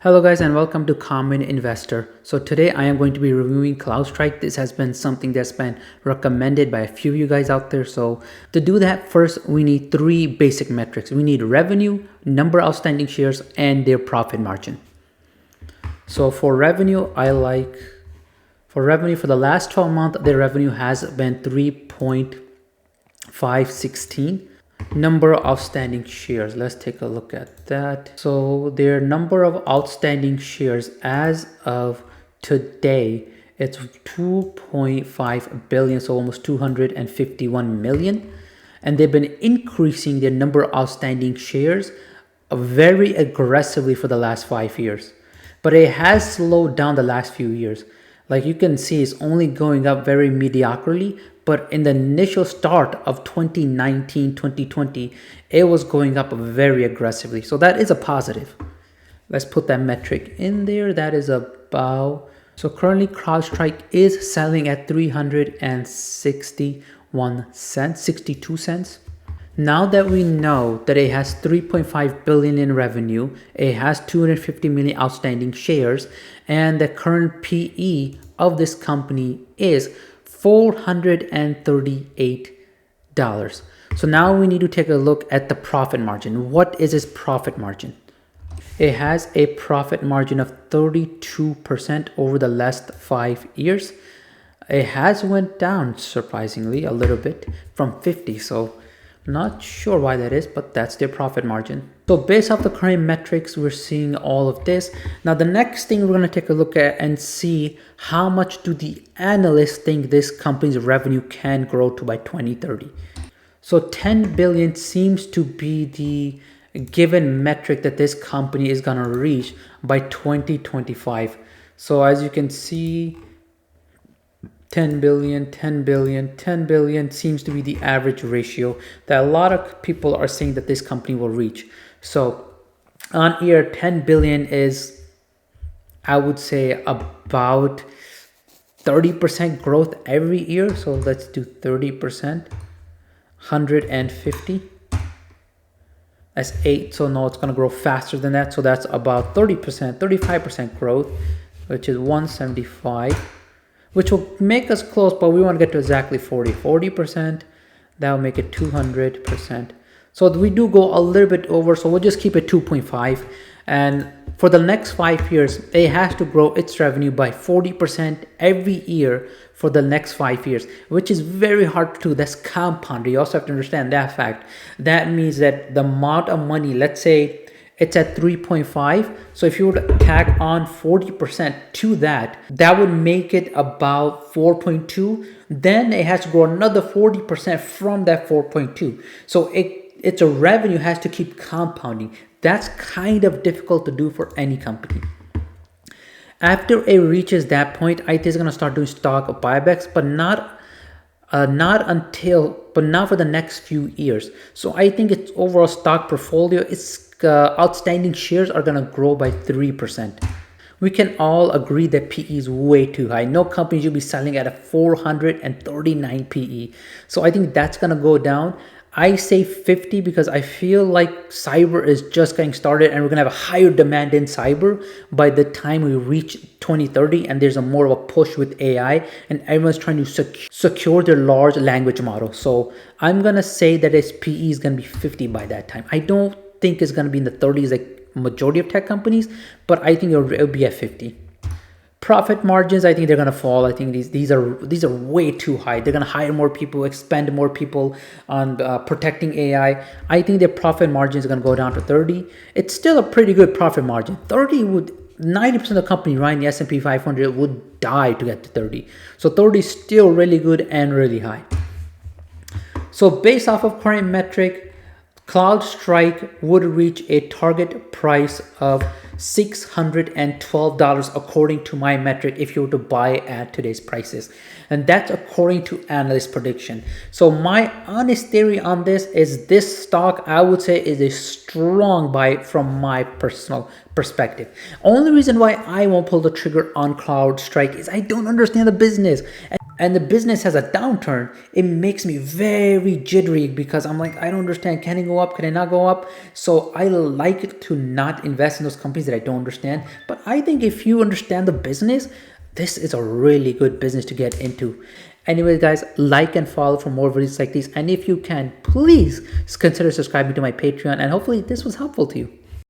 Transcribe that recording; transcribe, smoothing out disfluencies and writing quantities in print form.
Hello guys and welcome to Common Investor. So today I am going to be reviewing CrowdStrike. This has been something that's been recommended by a few of you guys out there. So to do that, first we need three basic metrics. We need revenue, number of outstanding shares, and their profit margin. So for revenue, for the last 12 months, their revenue has been 3.516. Number of outstanding shares, let's take a look at that. So their number of outstanding shares as of today, it's 2.5 billion, so almost 251 million, and they've been increasing their number of outstanding shares very aggressively for the last 5 years, but it has slowed down the last few years. Like you can see, it's only going up very mediocrely, but in the initial start of 2019, 2020, it was going up very aggressively. So that is a positive. Let's put that metric in there. That is about, so currently CrowdStrike is selling at 361 cents, 62 cents. Now that we know that it has 3.5 billion in revenue, it has 250 million outstanding shares, and the current PE of this company is $438. So now we need to take a look at the profit margin. What is its profit margin? It has a profit margin of 32% over the last 5 years. It has went down surprisingly a little bit from 50. So not sure why that is, but that's their profit margin. So based off the current metrics, we're seeing all of this. Now the next thing we're going to take a look at and see how much do the analysts think this company's revenue can grow to by 2030. So 10 billion seems to be the given metric that this company is going to reach by 2025. So as you can see, 10 billion, 10 billion, 10 billion seems to be the average ratio that a lot of people are saying that this company will reach. So on year 10 billion is, I would say, about 30% growth every year. So let's do 30%, 150. That's 8. So no, it's going to grow faster than that. So that's about 30%, 35% growth, which is 175. Which will make us close, but we want to get to exactly 40%. That will make it 200%. So we do go a little bit over, so we'll just keep it 2.5. And for the next 5 years, it has to grow its revenue by 40% every year for the next 5 years, which is very hard to do. That's compounded. You also have to understand that fact. That means that the amount of money, let's say, it's at 3.5. So if you were to tack on 40% to that, that would make it about 4.2. Then it has to grow another 40% from that 4.2. So its revenue has to keep compounding. That's kind of difficult to do for any company. After it reaches that point, I think it's going to start doing stock buybacks, but not for the next few years. So I think its overall stock portfolio, its outstanding shares are going to grow by 3%. We can all agree that PE is way too high. No company should be selling at a 439 PE. So I think that's going to go down. I say 50 because I feel like cyber is just getting started and we're going to have a higher demand in cyber by the time we reach 2030, and there's more of a push with AI and everyone's trying to secure their large language model. So I'm going to say that its PE is going to be 50 by that time. I don't think it's going to be in the 30s like majority of tech companies, but I think it'll be at 50. Profit margins, I think they're going to fall. I think these are way too high. They're going to hire more people, expend more people on protecting AI. I think their profit margins are going to go down to 30. It's still a pretty good profit margin. 30 would, 90% of the company running the S&P 500 would die to get to 30. So 30 is still really good and really high. So based off of current metric, CrowdStrike would reach a target price of $612 according to my metric if you were to buy at today's prices. And that's according to analyst prediction. So my honest theory on this is this stock, I would say, is a strong buy from my personal perspective. Only reason why I won't pull the trigger on CrowdStrike is I don't understand the business. and the business has a downturn, it makes me very jittery because I'm like, I don't understand. Can it go up? Can it not go up? So I like to not invest in those companies that I don't understand. But I think if you understand the business, this is a really good business to get into. Anyway, guys, like and follow for more videos like these. And if you can, please consider subscribing to my Patreon. And hopefully this was helpful to you.